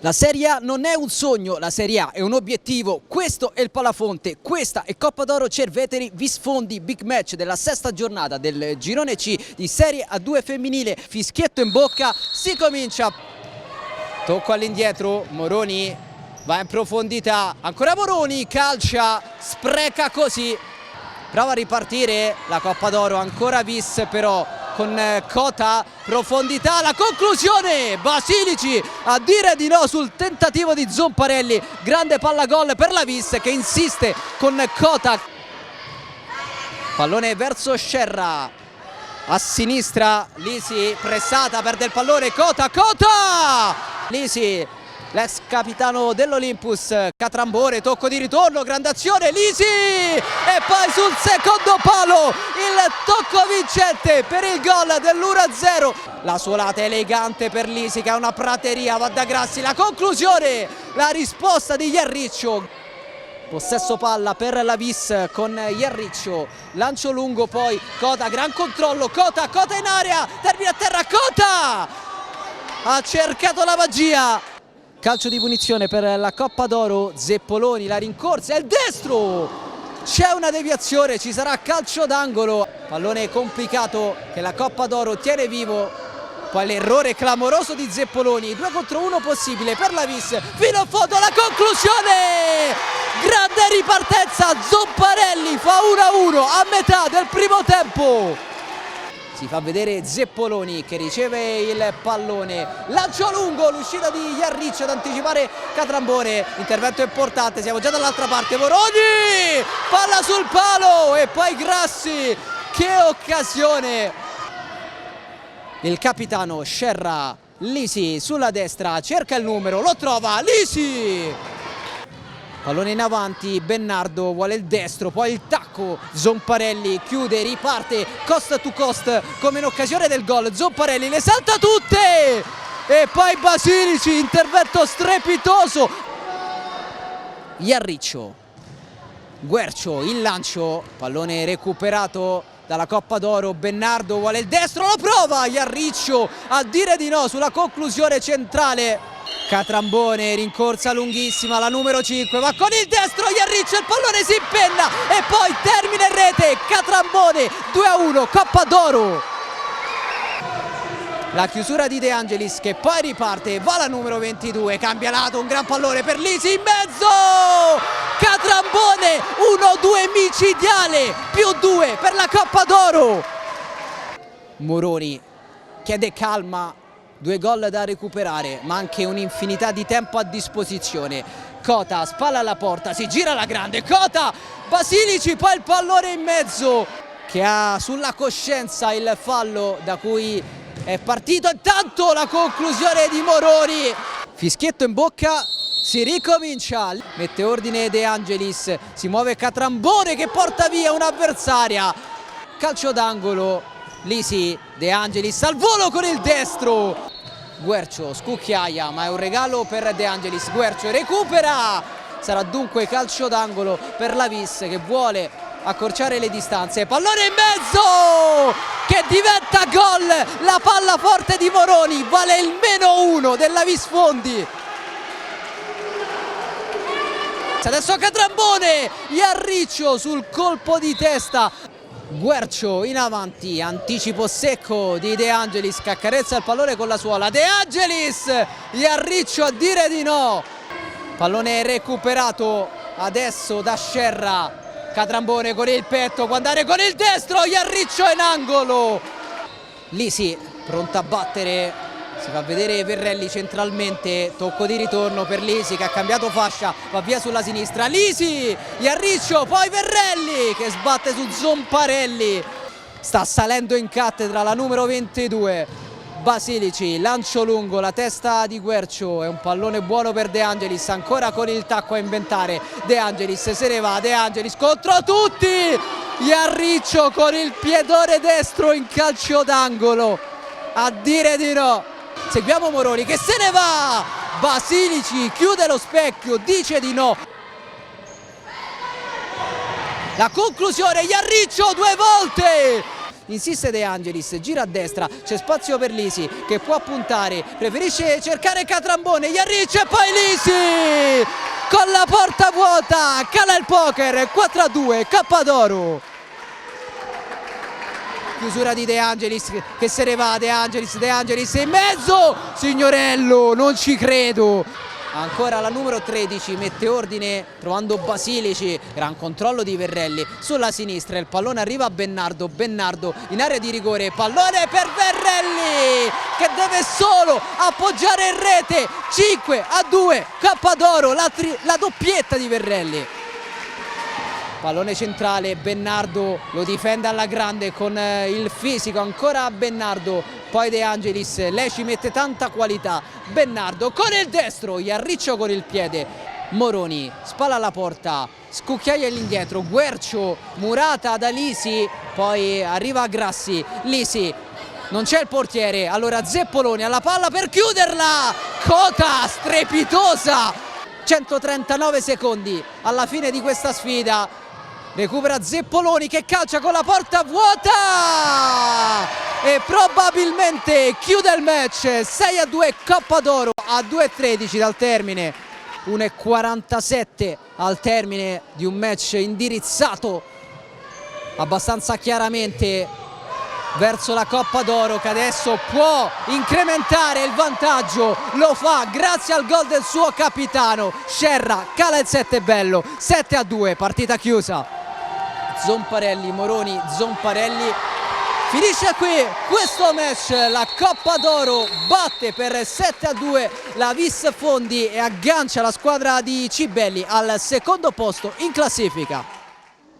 La Serie A non è un sogno, la Serie A è un obiettivo. Questo è il Palafonte, questa è Coppa d'Oro Cerveteri Visfondi, big match della sesta giornata del girone C di Serie A2 femminile. Fischietto in bocca, si comincia. Tocco all'indietro, Moroni va in profondità, ancora Moroni, calcia, spreca così. Prova a ripartire la Coppa d'Oro, ancora Vis però con Cota, profondità, la conclusione, Basilici a dire di no sul tentativo di Zomparelli, grande palla gol per la Vis che insiste con Cota. Pallone verso Scerra, a sinistra Lisi, pressata, perde il pallone, Cota, Lisi, l'ex capitano dell'Olympus, Catrambore, tocco di ritorno, grande azione, Lisi e poi sul secondo palo il tocco vincente per il gol dell'1-0. La suolata elegante per Lisi che ha una prateria, va da Grassi, la conclusione, la risposta di Iarriccio. Possesso palla per la Vis con Iarriccio, lancio lungo poi Cota, gran controllo, Cota in area, termina a terra, Cota ha cercato la magia. Calcio di punizione per la Coppa d'Oro, Zeppoloni, la rincorsa, è il destro, c'è una deviazione, ci sarà calcio d'angolo, pallone complicato che la Coppa d'Oro tiene vivo, poi l'errore clamoroso di Zeppoloni, 2 contro 1 possibile per la Vis, fino a fondo la conclusione, grande ripartenza, Zomparelli fa 1-1 a metà del primo tempo. Si fa vedere Zeppoloni che riceve il pallone, lancio lungo, l'uscita di Iarriccio ad anticipare Catrambore, intervento importante, siamo già dall'altra parte, Moroni, palla sul palo e poi Grassi, che occasione, il capitano Scerra, Lisi sulla destra, cerca il numero, lo trova, Lisi! Pallone in avanti, Bernardo vuole il destro, poi il tacco, Zomparelli chiude, riparte, cost to cost come in occasione del gol, Zomparelli le salta tutte e poi Basilici, intervento strepitoso. Iarriccio, Guercio, il lancio, pallone recuperato dalla Coppa d'Oro, Bernardo vuole il destro, lo prova, Iarriccio a dire di no sulla conclusione centrale. Catrambone, rincorsa lunghissima, la numero 5, va con il destro, Iarriccio, il pallone si impenna e poi termina in rete, Catrambone, 2-1, Coppa d'Oro. La chiusura di De Angelis che poi riparte, va la numero 22, cambia lato, un gran pallone per Lisi in mezzo, Catrambone, 1-2 micidiale, +2 per la Coppa d'Oro. Moroni chiede calma, 2 gol da recuperare, ma anche un'infinità di tempo a disposizione. Cota, spalla alla porta, si gira la grande, Cota, Basilici, poi il pallone in mezzo, che ha sulla coscienza il fallo da cui è partito. Intanto la conclusione di Moroni, fischietto in bocca, si ricomincia, mette ordine De Angelis, si muove Catrambone che porta via un'avversaria, calcio d'angolo. Lisi, De Angelis al volo con il destro, Guercio scucchiaia ma è un regalo per De Angelis, Guercio recupera, sarà dunque calcio d'angolo per la Vis che vuole accorciare le distanze, pallone in mezzo che diventa gol, la palla forte di Moroni, vale il -1 della Visfondi. Adesso Catrambone, Iarriccio sul colpo di testa, Guercio in avanti, anticipo secco di De Angelis che accarezza il pallone con la suola, De Angelis, Iarriccio a dire di no, pallone recuperato adesso da Scerra, Catrambone con il petto, può andare con il destro, Iarriccio in angolo, Lisi pronta a battere, si fa vedere Verrelli centralmente, tocco di ritorno per Lisi che ha cambiato fascia, va via sulla sinistra, Lisi, Iarriccio, poi Verrelli che sbatte su Zomparelli, sta salendo in cattedra la numero 22, Basilici, lancio lungo, la testa di Guercio, è un pallone buono per De Angelis, ancora con il tacco a inventare, De Angelis se ne va, De Angelis contro tutti, Iarriccio con il piedone destro in calcio d'angolo, a dire di no. Seguiamo Moroni che se ne va, Basilici chiude lo specchio, dice di no. La conclusione, Iarriccio 2 volte, insiste De Angelis, gira a destra, c'è spazio per Lisi che può puntare, preferisce cercare Catrambone, Jarric e poi Lisi con la porta vuota, cala il poker, 4-2, Cappadoro. Chiusura di De Angelis che se ne va, De Angelis in mezzo, Signorello, non ci credo. Ancora la numero 13 mette ordine trovando Basilici, gran controllo di Verrelli sulla sinistra, il pallone arriva a Bernardo in area di rigore, pallone per Verrelli che deve solo appoggiare in rete, 5-2, Cappadoro, la doppietta di Verrelli. Pallone centrale, Bernardo lo difende alla grande con il fisico, ancora Bernardo, poi De Angelis, lei ci mette tanta qualità, Bernardo con il destro, Jarric con il piede, Moroni, spalla alla porta, scucchiaia all'indietro, Guercio, murata da Lisi, poi arriva Grassi, Lisi, non c'è il portiere, allora Zeppoloni alla palla per chiuderla, Cota strepitosa, 139 secondi alla fine di questa sfida. Recupera Zeppoloni che calcia con la porta vuota e probabilmente chiude il match, 6-2 Cappadoro a 2:13 dal termine, 1:47 al termine di un match indirizzato abbastanza chiaramente verso la Coppa d'Oro che adesso può incrementare il vantaggio, lo fa grazie al gol del suo capitano, Scerra cala il 7 bello, 7-2, partita chiusa. Zomparelli, Moroni, Zomparelli, finisce qui questo match, la Coppa d'Oro batte per 7-2 la Vis Fondi e aggancia la squadra di Cibelli al secondo posto in classifica.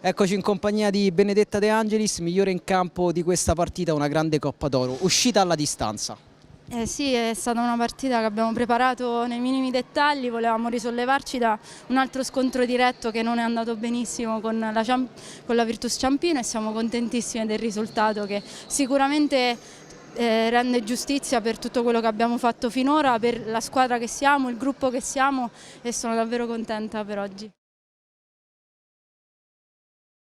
Eccoci in compagnia di Benedetta De Angelis, migliore in campo di questa partita, una grande Coppa d'Oro, uscita alla distanza. Sì, è stata una partita che abbiamo preparato nei minimi dettagli, volevamo risollevarci da un altro scontro diretto che non è andato benissimo con la Virtus Ciampino e siamo contentissimi del risultato che sicuramente rende giustizia per tutto quello che abbiamo fatto finora, per la squadra che siamo, il gruppo che siamo e sono davvero contenta per oggi.